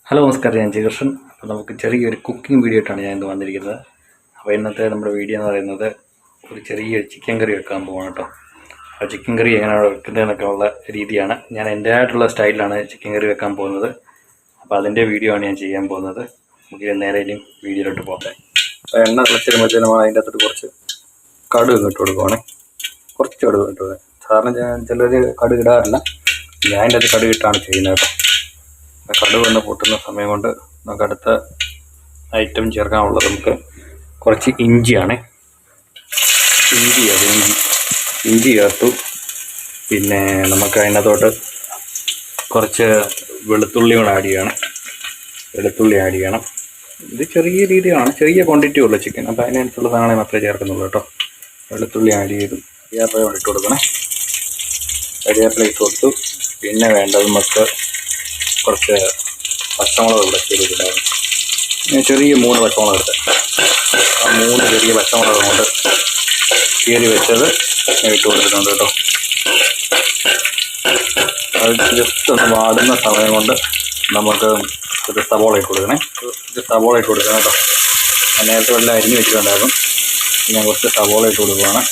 Hello നമസ്കാരം, ഞാൻ ജയകൃഷ്ണൻ. അപ്പോൾ നമുക്ക് ചെറിയൊരു കുക്കിംഗ് വീഡിയോ ആയിട്ടാണ് ഞാൻ ഇന്ന് വന്നിരിക്കുന്നത്. അപ്പോൾ ഇന്നത്തെ നമ്മുടെ വീഡിയോ എന്ന് പറയുന്നത് ഒരു ചെറിയ ചിക്കൻ കറി വെക്കാൻ പോകണം കേട്ടോ. ആ ചിക്കൻ കറി എങ്ങനെയാണ് വെക്കുന്നതെന്നൊക്കെ ഉള്ള രീതിയാണ്. ഞാൻ എൻ്റെ ആയിട്ടുള്ള സ്റ്റൈലിലാണ് ചിക്കൻ കറി വെക്കാൻ പോകുന്നത്. അപ്പോൾ അതിൻ്റെ വീഡിയോ ആണ് ഞാൻ ചെയ്യാൻ പോകുന്നത്. നമുക്ക് നേരെയും വീഡിയോയിലോട്ട് പോകട്ടെ. അപ്പോൾ എണ്ണ തിളച്ചിരുമ്പോഴത്തേക്കും നമ്മൾ അതിൻ്റെ അകത്തോട്ട് കുറച്ച് കടുക് ഇട്ട് കൊടുക്കുവാണ്. കുറച്ച് കടുക് ഇട്ട് കൊടുക്കുക. സാധാരണ ചിലർ കടുക് ഇടാറില്ല, ഞാൻ അതിൻ്റെ അത് കടുക് ഇട്ടാണ് ചെയ്യുന്നത് കേട്ടോ. കടുക് വന്ന് പൊട്ടുന്ന സമയം കൊണ്ട് നമുക്ക് അടുത്ത ഐറ്റം ചേർക്കാനുള്ളത് നമുക്ക് കുറച്ച് ഇഞ്ചിയാണ്. ഇഞ്ചി ചേർത്തു. പിന്നെ നമുക്ക് അതിനകത്തോട്ട് കുറച്ച് വെളുത്തുള്ളി കൂടെ ആഡ് ചെയ്യണം. ഇത് ചെറിയ രീതിയാണ്, ചെറിയ ക്വാണ്ടിറ്റി ഉള്ള ചിക്കൻ, അപ്പോൾ അതിനനുസരിച്ചുള്ള സാധനങ്ങൾ മാത്രമേ ചേർക്കുന്നുള്ളൂ കേട്ടോ. വെളുത്തുള്ളി ആഡ് ചെയ്തു. കരിവേപ്പില ഇട്ട് കൊടുക്കണം. കരിവേപ്പില ഇട്ട് കൊടുത്തു. പിന്നെ വേണ്ടത് നമുക്ക് കുറച്ച് പച്ചമുളക് ഇവിടെ ചെയ്തിട്ടുണ്ടായിരുന്നു. ഞാൻ ചെറിയ 3 പച്ചമുളക് എടുത്ത് ആ 3 ചെറിയ പച്ചമുളക് കൊണ്ട് കീറി വെച്ചത് ഞാൻ ഇട്ട് കൊടുത്തിട്ടുണ്ട് കേട്ടോ. അത് ജസ്റ്റ് ഒന്ന് വാടുന്ന സമയം കൊണ്ട് നമുക്ക് ഒരു സവോള ഇട്ട് കൊടുക്കണം കേട്ടോ. ഞാൻ നേരത്തെ എല്ലാം അരിഞ്ഞ് വെച്ചിട്ടുണ്ടായിരുന്നു. ഞാൻ കുറച്ച് സവോള ഇട്ട് കൊടുക്കുകയാണ്.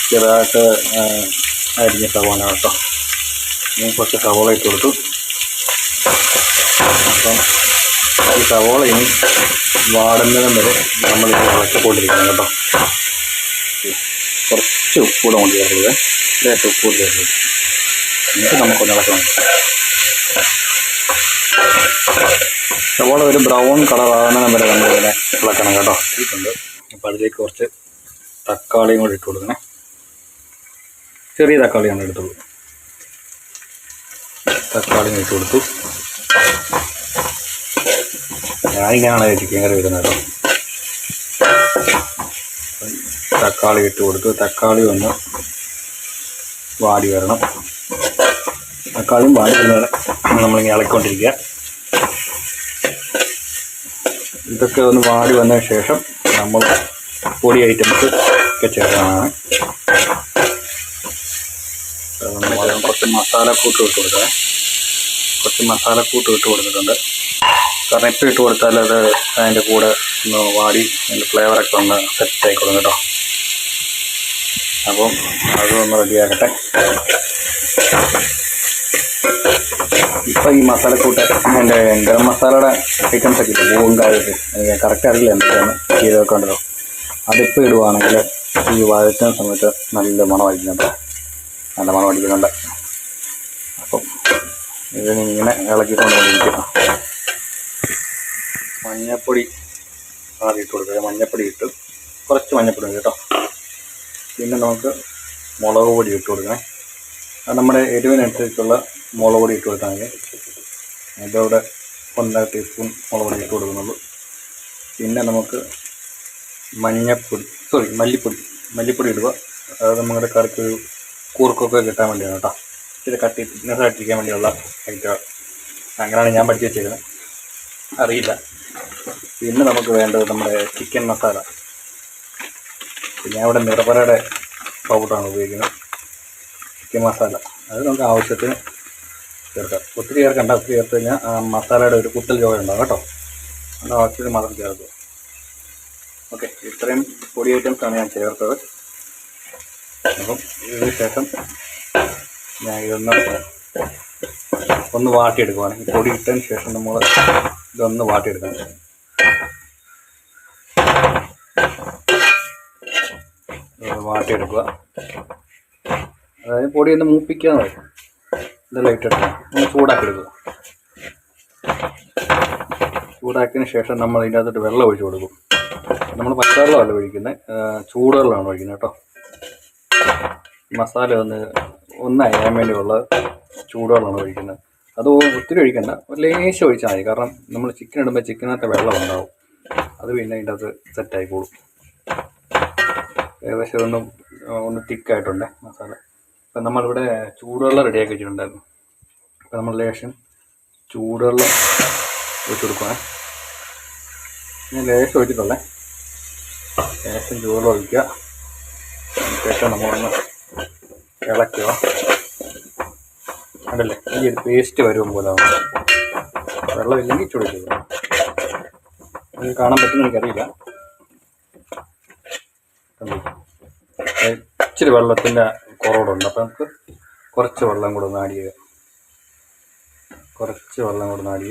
ചെറുതായിട്ട് അരിഞ്ഞ സവോള കേട്ടോ. ഞാൻ കുറച്ച് സവോള ഇട്ട് കൊടുത്തു. അപ്പം ഈ സവോള ഇനി വാടുന്നതും വരെ നമ്മളിത് ഇളക്കിക്കൊണ്ടിരിക്കണം കേട്ടോ. കുറച്ച് ഉപ്പൂടെ കൊണ്ട് ചേർക്കുന്നത്, ലേശം ഉപ്പൂടെ ചേർക്കുന്നത്, എന്നിട്ട് നമുക്കൊന്ന് ഇളക്കണം. സവോള ഒരു ബ്രൗൺ കളർ ആകുന്നതും വരെ നമ്മളിങ്ങനെ ഇളക്കണം കേട്ടോ. ഇട്ടുണ്ട്. അപ്പോൾ അതിലേക്ക് കുറച്ച് തക്കാളിയും കൂടി ഇട്ട് കൊടുക്കണേ. ചെറിയ തക്കാളിയാണ് എടുത്തുള്ളൂ. തക്കാളി ഇട്ട് കൊടുത്തു. ഞാനിങ്ങനെയാണ് ചിക്കൻ കറി വരുന്നത് കേട്ടോ. തക്കാളി ഇട്ട് കൊടുത്തു. തക്കാളി ഒന്ന് വാടി വരണം. തക്കാളിയും വാടി വരുന്നവരെ നമ്മളിങ്ങനെ ഇളക്കിക്കൊണ്ടിരിക്കുക. ഇതൊക്കെ ഒന്ന് വാടി വന്നതിന് ശേഷം നമ്മൾ പൊടി ഐറ്റംസ് ഒക്കെ ചേർക്കാനാണ്. കുറച്ച് മസാലക്കൂട്ട് ഇട്ട് കൊടുക്കുക. കുറച്ച് മസാലക്കൂട്ട് ഇട്ട് കൊടുത്തിട്ടുണ്ട്. കാരണം ഇപ്പോൾ ഇട്ട് കൊടുത്താൽ അത് അതിൻ്റെ കൂടെ ഒന്ന് വാടി അതിൻ്റെ ഫ്ലേവറൊക്കെ ഒന്ന് സെറ്റ് ആയിക്കോളും കേട്ടോ. അപ്പം അതൊന്ന് റെഡിയാക്കട്ടെ. ഇപ്പം ഈ മസാലക്കൂട്ട് എൻ്റെ ഗരം മസാലയുടെ ഐറ്റംസൊക്കെ ഇല്ല, പൂവും കാര്യമൊക്കെ എനിക്ക് കറക്റ്റ് അറിയില്ല എന്തൊക്കെയാണ് ചെയ്തൊക്കെ ഉണ്ടല്ലോ. അതിപ്പോൾ ഇടുവാണെങ്കിൽ ഈ വഴറ്റുന്ന സമയത്ത് നല്ല മണമായിരിക്കുന്നുണ്ട്. അപ്പം ഇതിനിങ്ങനെ ഇളക്കിക്കൊണ്ടിരിക്കുക. മഞ്ഞപ്പൊടി ആദ്യം ഇട്ട് കൊടുക്കുക. മഞ്ഞപ്പൊടി ഇട്ട് കുറച്ച് മഞ്ഞപ്പൊടി കേട്ടോ. പിന്നെ നമുക്ക് മുളക് പൊടി ഇട്ട് കൊടുക്കണേ. അത് നമ്മുടെ എരിവിനനുസരിച്ചുള്ള മുളക് പൊടി ഇട്ട് കൊടുത്താൽ മതി. അതോടെ 1.5 ടീസ്പൂൺ മുളക് പൊടി ഇട്ട് കൊടുക്കുന്നുള്ളൂ. പിന്നെ നമുക്ക് മല്ലിപ്പൊടി ഇടുക. അത് നമ്മുടെ കറിക്കൊരു കൂർക്കൊക്കെ കിട്ടാൻ വേണ്ടിയാണ് കേട്ടോ. ഇത് തിക്നെസ്സായിട്ടിരിക്കാൻ വേണ്ടിയുള്ള ഐറ്റം. അങ്ങനെയാണ് ഞാൻ പഠിച്ചു വെച്ചേക്കുന്നത്, അറിയില്ല. പിന്നെ നമുക്ക് വേണ്ടത് നമ്മുടെ ചിക്കൻ മസാല. ഞാൻ ഇവിടെ നിറപറയുടെ പൗഡറാണ് ഉപയോഗിക്കുന്നത്. ചിക്കൻ മസാല അത് നമുക്ക് ആവശ്യത്തിന് ചേർക്കാം. ഒത്തിരി ചേർക്കണ്ട. ഒത്തിരി ചേർത്ത് കഴിഞ്ഞാൽ ആ മസാലയുടെ ഒരു കുത്തൽ ചോയ ഉണ്ടാകും കേട്ടോ. അത് ആവശ്യത്തിന് മാത്രം ചേർക്കുക. ഓക്കെ, ഇത്രയും പൊടി ഐറ്റംസാണ് ഞാൻ ചേർത്തത്. അപ്പം ഇതിന് ശേഷം ഞാൻ ഇതൊന്ന് വാട്ടിയെടുക്കുവാണ്. ഈ പൊടി ഇട്ടതിന് ശേഷം നമ്മൾ ഇതൊന്ന് വാട്ടിയെടുക്കണം. വാട്ടിയെടുക്കുക. അതായത് പൊടി ഒന്ന് മൂപ്പിക്കാന്ന് പറയും. ഇതെല്ലാം ഇട്ടെടുക്കുക. ഒന്ന് ചൂടാക്കിയെടുക്കുക. ചൂടാക്കിയതിന് ശേഷം നമ്മൾ ഇതിൻ്റെ അകത്തോട്ട് വെള്ളം ഒഴിച്ച് കൊടുക്കും. നമ്മൾ പച്ചവെള്ളമല്ല ഒഴിക്കുന്നത്, ചൂടുവെള്ളമാണ് ഒഴിക്കുന്നത് കേട്ടോ. മസാല ഒന്ന് അരിയാൻ വേണ്ടിയുള്ള ചൂടുവെള്ളമാണ് ഒഴിക്കുന്നത്. അത് ഒത്തിരി ഒഴിക്കണ്ട, ഒരു ലേശം ഒഴിച്ചാൽ മതി. കാരണം നമ്മൾ ചിക്കൻ ഇടുമ്പോൾ ചിക്കനകത്ത് വെള്ളം ഉണ്ടാവും. അത് പിന്നെ അതിൻ്റെ അത് സെറ്റായിക്കോളും. ഏകദേശം ഒന്ന് തിക്കായിട്ടുണ്ട് മസാല. അപ്പം നമ്മളിവിടെ ചൂടുവെള്ളം റെഡിയാക്കി വെച്ചിട്ടുണ്ടായിരുന്നു. അപ്പം നമ്മൾ ലേശം ചൂടുവെള്ളം ഒഴിച്ച് കൊടുക്കുകയാണ്. ഞാൻ ലേശം ഒഴിച്ചിട്ടുള്ളേ. ലേശം ചൂടുവെള്ളം ഒഴിക്കുക. അതിന് ശേഷം നമ്മളൊന്ന് ഇളക്കുക. ഉണ്ടല്ലേ ഈ ഒരു പേസ്റ്റ് വരും പോലെ വെള്ളമില്ലെങ്കിൽ ചൂട് ചെയ്യും. അത് കാണാൻ പറ്റുന്ന എനിക്കറിയില്ല. ഇച്ചിരി വെള്ളത്തിൻ്റെ കുറവുണ്ട്. അപ്പം നമുക്ക് കുറച്ച് വെള്ളം കൂടെ ഒന്ന് ആഡ് ചെയ്യുക. കുറച്ച് വെള്ളം ആഡ്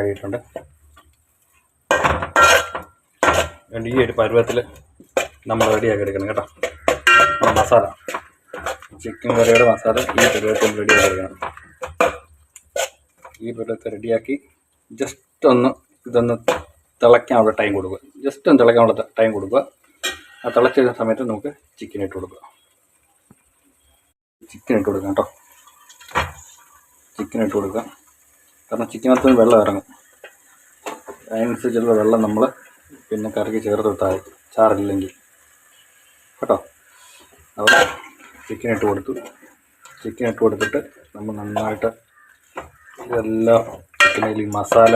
ചെയ്തിട്ടുണ്ട്. ഈ ഒരു പരുവത്തിൽ നമ്മൾ റെഡിയാക്കി എടുക്കണം കേട്ടോ. മസാല, ചിക്കൻ കറിയുടെ മസാല ഈ പരുവത്തിൽ റെഡിയാക്കി എടുക്കണം. ഈ പരുവത്തിൽ റെഡിയാക്കി ജസ്റ്റ് ഒന്ന് ഇതൊന്ന് തിളയ്ക്കാനുള്ള ടൈം കൊടുക്കുക. ജസ്റ്റ് ഒന്ന് തിളയ്ക്കാനുള്ള ടൈം കൊടുക്കുക. ആ തിളച്ച് വരുന്ന സമയത്ത് നമുക്ക് ചിക്കൻ ഇട്ട് കൊടുക്കുക. ചിക്കൻ ഇട്ട് കൊടുക്കാം കേട്ടോ. ചിക്കൻ ഇട്ട് കൊടുക്കുക. കാരണം ചിക്കനകത്ത് വെള്ളം ഇറങ്ങും. അതിനനുസരിച്ചുള്ള വെള്ളം നമ്മൾ പിന്നെ കറിക്ക് ചേർത്ത് കൊടുത്താൽ ചാറില്ലെങ്കിൽ കേട്ടോ. അപ്പോൾ ചിക്കൻ ഇട്ട് കൊടുത്തിട്ട് നമ്മൾ നന്നായിട്ട് ഇതെല്ലാം ചിക്കനിൽ ഈ മസാല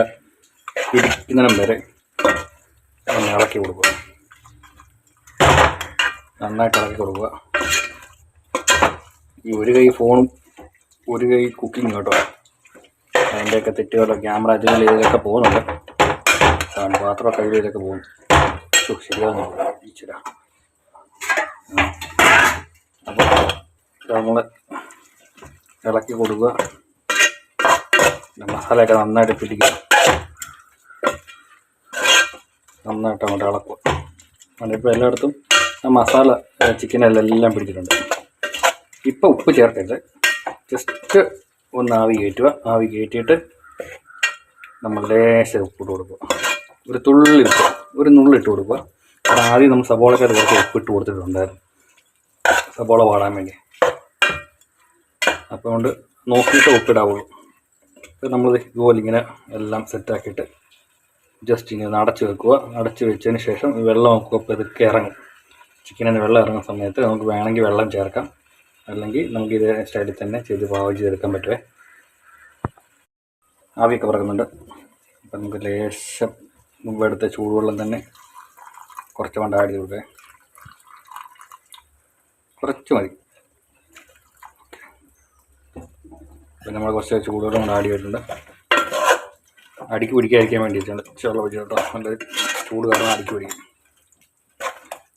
പിടിക്കുന്നതിനും വരെ ഒന്ന് ഇളക്കി കൊടുക്കുക. നന്നായിട്ട് ഇളക്കി കൊടുക്കുക. ഈ ഒരു കൈ ഫോണും ഒരു കൈ കുക്കിങ് കേട്ടോ. അതിൻ്റെയൊക്കെ തെറ്റുകളോ ക്യാമറ ഇതിലൊക്കെ പോകുന്നുണ്ട്. പാത്രം കയ്യിലൊക്കെ പോകുന്നു. ശരിയാകുന്നില്ല ഇച്ചിരി. അപ്പോൾ നമ്മൾ ഇളക്കി കൊടുക്കുക. മസാലയൊക്കെ നന്നായിട്ട് പിടിക്കുക. നന്നായിട്ട് അങ്ങോട്ട് ഇളക്കുക. അതിപ്പോൾ എല്ലായിടത്തും ആ മസാല ചിക്കനെല്ലാം പിടിച്ചിട്ടുണ്ട്. ഇപ്പോൾ ഉപ്പ് ചേർക്കരുത്. ജസ്റ്റ് ഒന്ന് ആവി കയറ്റുക. ആവി കയറ്റിയിട്ട് നമ്മൾ ലേശം ഉപ്പിട്ട് കൊടുക്കുക. ഒരു നുള്ളിട്ട് കൊടുക്കുക. കാരണം ആദ്യം നമ്മൾ സബോളയ്ക്ക് കുറച്ച് ഉപ്പിട്ട് കൊടുത്തിട്ടുണ്ടായിരുന്നു, സബോള വാടാൻ വേണ്ടി. അപ്പോൾ കൊണ്ട് നോക്കിയിട്ട് ഉപ്പിടാവുള്ളൂ. അപ്പോൾ നമ്മൾ ഇതുപോലെ ഇങ്ങനെ എല്ലാം സെറ്റാക്കിയിട്ട് ജസ്റ്റ് ഇങ്ങനെ അടച്ച് വെക്കുക. അടച്ച് വെച്ചതിന് ശേഷം വെള്ളം നോക്കുക. അപ്പോൾ ഇതൊക്കെ ഇറങ്ങും. ചിക്കനിന് വെള്ളം ഇറങ്ങുന്ന സമയത്ത് നമുക്ക് വേണമെങ്കിൽ വെള്ളം ചേർക്കാം. അല്ലെങ്കിൽ നമുക്ക് ഇതേ സ്റ്റൈലിൽ തന്നെ ചെയ്ത് പാകം ചെയ്തെടുക്കാൻ പറ്റുമേ. ആവിയൊക്കെ പറക്കുന്നുണ്ട്. അപ്പം നമുക്ക് ലേശം മുമ്പ് എടുത്ത ചൂടുവെള്ളം തന്നെ കുറച്ച് കൊണ്ട് ആഡ് ചെയ്ത് കൊടുക്കുക. കുറച്ച് മതി. അപ്പം നമ്മൾ കുറച്ച് ചൂടുവെള്ളം കൊണ്ട് ആഡ് ചെയ്തിട്ടുണ്ട്. അടിക്ക് പിടിക്കാതിരിക്കാൻ വേണ്ടിയിട്ടുണ്ട്. വെള്ളം ഒഴിച്ചു കേട്ടോ. നല്ല ചൂട് കാരണം അടിക്ക് പിടിക്കും.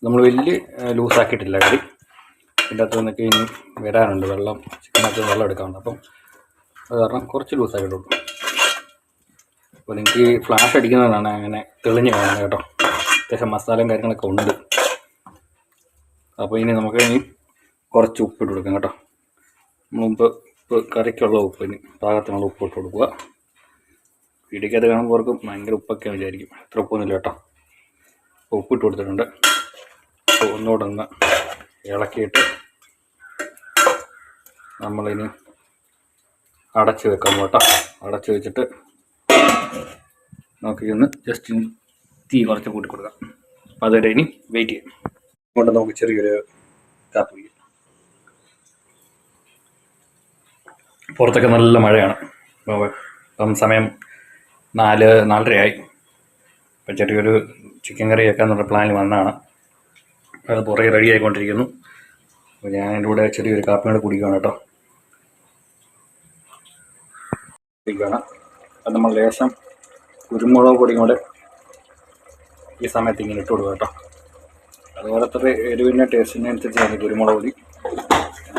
നമ്മൾ വലിയ ലൂസാക്കിയിട്ടില്ല കറി. ഇതിൻ്റെ അകത്ത് നിന്നൊക്കെ ഇനി വരാനുണ്ട് വെള്ളം. ചിക്കനകത്ത് വെള്ളം എടുക്കാറുണ്ട്. അപ്പം അത് കാരണം കുറച്ച് ലൂസാക്കിയിട്ടുള്ളൂ. അപ്പോൾ നിങ്ങൾക്ക് ഈ ഫ്ലാഷ് അടിക്കുന്നതാണ് അങ്ങനെ തെളിഞ്ഞ് കാണുന്നത് കേട്ടോ. അത്യാവശ്യം മസാലയും കാര്യങ്ങളൊക്കെ ഉണ്ട്. അപ്പോൾ ഇനി നമുക്ക് ഇനി കുറച്ച് ഉപ്പിട്ട് കൊടുക്കാം കേട്ടോ. ഉപ്പ് കറിക്കുള്ള ഉപ്പ് ഇനി പാകത്തിനുള്ള ഉപ്പ് ഇട്ട് കൊടുക്കുക. വീടിക്കകത്ത് കാണുമ്പോർക്കും ഭയങ്കര ഉപ്പൊക്കെ വിചാരിക്കും. അത്ര ഉപ്പൊന്നുമില്ല കേട്ടോ. അപ്പോൾ ഉപ്പിട്ട് കൊടുത്തിട്ടുണ്ട്. അപ്പോൾ ഒന്നുകൂടെ ഒന്ന് ഇളക്കിയിട്ട് നമ്മളിനി അടച്ച് വെക്കാം കേട്ടോ. അടച്ച് വെച്ചിട്ട് നോക്കിയൊന്ന് ജസ്റ്റ് തീ കുറച്ച് കൂട്ടി കൊടുക്കാം. അപ്പോൾ അതുവരെ ഇനി വെയിറ്റ് ചെയ്യാം. അതുകൊണ്ട് നമുക്ക് ചെറിയൊരു കാപ്പി കുടിക്കാം. പുറത്തൊക്കെ നല്ല മഴയാണ്. ഇപ്പം സമയം 4:30 അപ്പം ചെറിയൊരു ചിക്കൻ കറി വെക്കാന്നുള്ള പ്ലാനിൽ വന്നതാണ്. അത് പുറകെ റെഡി ആയിക്കൊണ്ടിരിക്കുന്നു. അപ്പോൾ ഞാൻ എൻ്റെ കൂടെ ചെറിയൊരു കാപ്പി കൂടെ കുടിക്കുകയാണ് കേട്ടോ. കുടിക്കുകയാണ്. അത് നമ്മൾ ലേശം കുരുമുളക് പൊടിയും കൂടെ ഈ സമയത്ത് ഇങ്ങനെ ഇട്ട് കൊടുക്കുക കേട്ടോ. അതുപോലെ തന്നെ എരിവിൻ്റെ ടേസ്റ്റിനനുസരിച്ചാണ് കുരുമുളക് പൊടി,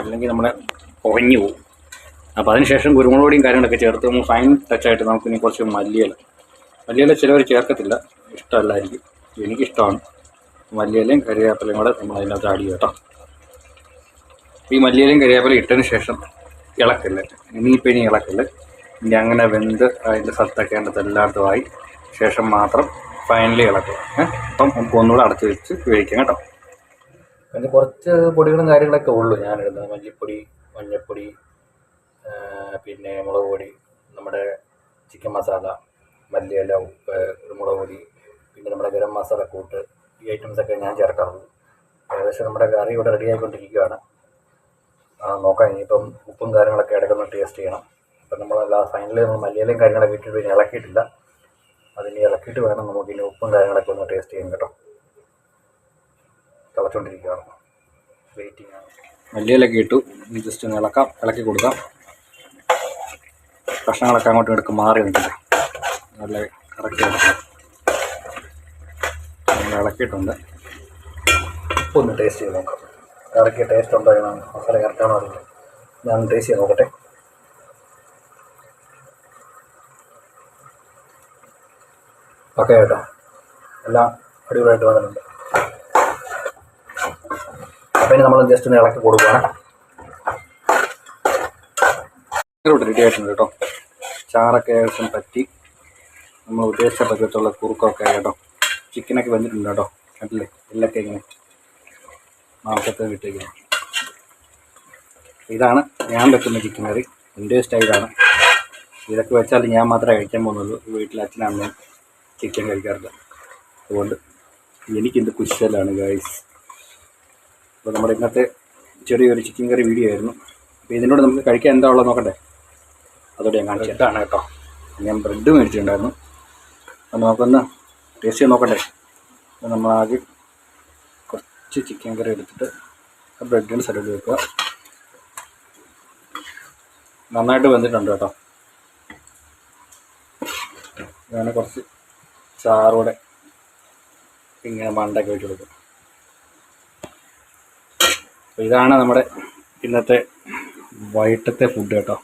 അല്ലെങ്കിൽ നമ്മളെ പുകഞ്ഞു പോകും. അപ്പോൾ അതിനുശേഷം കുരുമുളക് പൊടിയും കാര്യങ്ങളൊക്കെ ചേർത്ത് നമ്മൾ ഫൈൻ ടച്ചായിട്ട് നമുക്കിനി കുറച്ച് മല്ലിയില ചിലവർ ചേർക്കത്തില്ല, ഇഷ്ടമല്ലായിരിക്കും. എനിക്കിഷ്ടമാണ്. മല്ലിയിലയും കറിവേപ്പിലയും കൂടെ നമ്മൾ അതിനകത്ത് ആഡ് ചെയ്യുക കേട്ടോ. ഈ മല്ലിയിലയും കറിവേപ്പിലയും ഇട്ടതിന് ശേഷം ഇളക്കല്ല്. ഇനി ഇളക്കല്ല്. ഇനി അങ്ങനെ വെന്ത് അതിൻ്റെ സത്തൊക്കെ അതിൻ്റെ എല്ലായിടത്തുമായി ശേഷം മാത്രം ഫൈനലി ഇളക്കുക. അപ്പം നമുക്ക് ഒന്നുകൂടെ അടച്ച് വെച്ച് ഉപയോഗിക്കാം കേട്ടോ. പിന്നെ കുറച്ച് പൊടികളും കാര്യങ്ങളൊക്കെ ഉള്ളൂ ഞാനിടുന്നത്. മല്ലിപ്പൊടി, മഞ്ഞൾപ്പൊടി, പിന്നെ മുളക് പൊടി, നമ്മുടെ ചിക്കൻ മസാല, മല്ലിയില, ഉപ്പ്, മുളക് പൊടി, പിന്നെ നമ്മുടെ ഗരം മസാല കൂട്ട്, ഈ ഐറ്റംസൊക്കെ ഞാൻ ചേർക്കാറുള്ളൂ. ഏകദേശം നമ്മുടെ കറി ഇവിടെ റെഡി ആയിക്കൊണ്ടിരിക്കുകയാണ്. നോക്കാം ഇനിയിപ്പം ഉപ്പും കാര്യങ്ങളൊക്കെ ഇടയ്ക്കൊന്ന് ടേസ്റ്റ് ചെയ്യണം. അപ്പം നമ്മൾ ഫൈനലി നമ്മൾ മല്ലിയിലയും കാര്യങ്ങളൊക്കെ ഇട്ടിട്ട് പിന്നെ ഇളക്കിയിട്ടില്ല. അതിന് ഇളക്കിയിട്ട് വേണം നമുക്കിനി ഉപ്പും കാര്യങ്ങളൊക്കെ ഒന്ന് ടേസ്റ്റ് ചെയ്യാൻ കേട്ടോ. തിളച്ചുകൊണ്ടിരിക്കുകയാണ്. വെയിറ്റിംഗ് ആണ്. മല്ലിയിലൊക്കെ ഇട്ടു. ഇനി ജസ്റ്റ് ഒന്ന് ഇളക്കി കൊടുക്കാം. കഷ്ണങ്ങളൊക്കെ അങ്ങോട്ടും ഇടയ്ക്ക് മാറി നിൽക്കട്ടെ. നല്ല കറക്റ്റ് നമ്മൾ ഇളക്കിയിട്ടുണ്ട്. ഒന്ന് ടേസ്റ്റ് ചെയ്ത് നോക്കാം. കറക്റ്റ് ടേസ്റ്റ് ഉണ്ടോ എന്നാണ്, മസാല കറക്റ്റാണോ അറിയില്ല. ഞാൻ ടേസ്റ്റ് ചെയ്ത് നോക്കട്ടെ. ഓക്കെ കേട്ടോ, എല്ലാം അടിപൊളിയായിട്ട് വന്നിട്ടുണ്ട്. അപ്പം ഇനി നമ്മൾ ജസ്റ്റ് ഒന്ന് ഇളക്കി കൊടുക്കുകയാണ്. റെഡി ആയിട്ടുണ്ട് കേട്ടോ. ചാറൊക്കെ ഏകദേശം പറ്റി നമ്മൾ ഉദ്ദേശിച്ച പറ്റത്തുള്ള കുറുക്കൊക്കെ കേട്ടോ. ചിക്കനൊക്കെ വന്നിട്ടുണ്ട് കേട്ടോ. കണ്ടില്ലേ, എല്ലൊക്കെ ഇങ്ങനെ മാംസത്തെ കിട്ടിയിരിക്കുന്നത്. ഇതാണ് ഞാൻ വെക്കുന്ന ചിക്കൻ കറി. എൻ്റെ സ്റ്റൈലാണ്. ഇതൊക്കെ വെച്ചാൽ ഞാൻ മാത്രമേ കഴിക്കാൻ പോകുന്നുള്ളൂ. വീട്ടിൽ അച്ഛനമ്മയും ചിക്കൻ കഴിക്കാറില്ല. അതുകൊണ്ട് എനിക്കിത് കുശലാണ് ഗൈസ്. അപ്പോൾ നമ്മുടെ ഇന്നത്തെ ചെറിയൊരു ചിക്കൻ കറി വീഡിയോ ആയിരുന്നു. അപ്പോൾ ഇതിനോട് നമുക്ക് കഴിക്കാൻ എന്താ ഉള്ളത് നോക്കട്ടെ. അതോടെ ഞാൻ കാണിച്ചു. ഇതാണ് കേട്ടോ, ഞാൻ ബ്രെഡ് മേടിച്ചിട്ടുണ്ടായിരുന്നു. അപ്പോൾ നമുക്കൊന്ന് ടേസ്റ്റ് ചെയ്ത് നോക്കട്ടെ. അപ്പോൾ നമ്മളാദ്യം കുറച്ച് ചിക്കൻ കറി എടുത്തിട്ട് ആ ബ്രെഡിന് സൈഡിൽ വെക്കുക. നന്നായിട്ട് വെന്തിട്ടുണ്ട് കേട്ടോ. ഞാൻ കുറച്ച് ചാറൂടെ ഇങ്ങനെ മണ്ടൊക്കെ വെച്ച് കൊടുക്കും. അപ്പോൾ ഇതാണ് നമ്മുടെ ഇന്നത്തെ വൈകിട്ടത്തെ ഫുഡ് കേട്ടോ.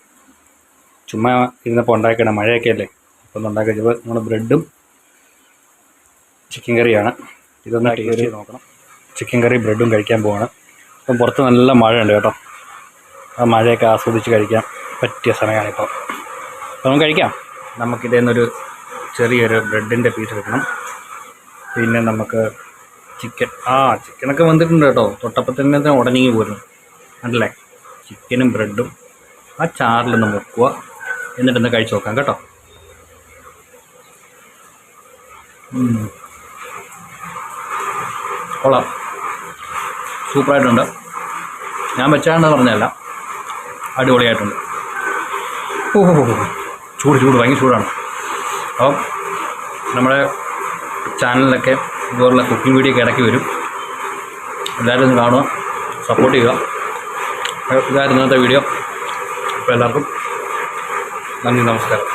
ചുമ്മാ ഇരുന്നപ്പോൾ ഉണ്ടാക്കണം, മഴയൊക്കെ അല്ലേ. അപ്പോൾ ഒന്ന് ഉണ്ടാക്കി വെച്ചപ്പോൾ നമ്മുടെ ബ്രെഡും ചിക്കൻ കറിയാണ്. ഇതൊന്ന് ടേസ്റ്റ് ചെയ്ത് നോക്കണം. ചിക്കൻ കറി ബ്രെഡും കഴിക്കാൻ പോവാണ്. അപ്പം പുറത്ത് നല്ല മഴയുണ്ട് കേട്ടോ. ആ മഴയൊക്കെ ആസ്വദിച്ച് കഴിക്കാൻ പറ്റിയ സമയമാണിപ്പോൾ. അപ്പോൾ നമുക്ക് കഴിക്കാം. നമുക്കിതേ നിന്നൊരു ചെറിയൊരു ബ്രെഡിൻ്റെ പീസ് എടുക്കണം. പിന്നെ നമുക്ക് ചിക്കനൊക്കെ വന്നിട്ടുണ്ട് കേട്ടോ. തൊട്ടപ്പം തന്നെ ഉടനെ പോരുന്നു അല്ലേ. ചിക്കനും ബ്രെഡും ആ ചാറിലൊന്ന് മുക്കുക. എന്നിട്ടൊന്ന് കഴിച്ച് നോക്കാം കേട്ടോ. കൊള്ളാം, സൂപ്പറായിട്ടുണ്ട്. ഞാൻ വെച്ചാണെന്ന് പറഞ്ഞല്ല, അടിപൊളിയായിട്ടുണ്ട്. ചൂട് ഭയങ്കര ചൂടാണ്. അപ്പം നമ്മുടെ ചാനലിലൊക്കെ ഇതുപോലുള്ള കുക്കിംഗ് വീഡിയോ ഒക്കെ ഇടയ്ക്ക് വരും. എല്ലാവരും ഒന്ന് കാണുക, സപ്പോർട്ട് ചെയ്യുക. ഇതായിരുന്നു ഇന്നത്തെ വീഡിയോ. അപ്പോൾ എല്ലാവർക്കും നന്ദി, നമസ്കാരം.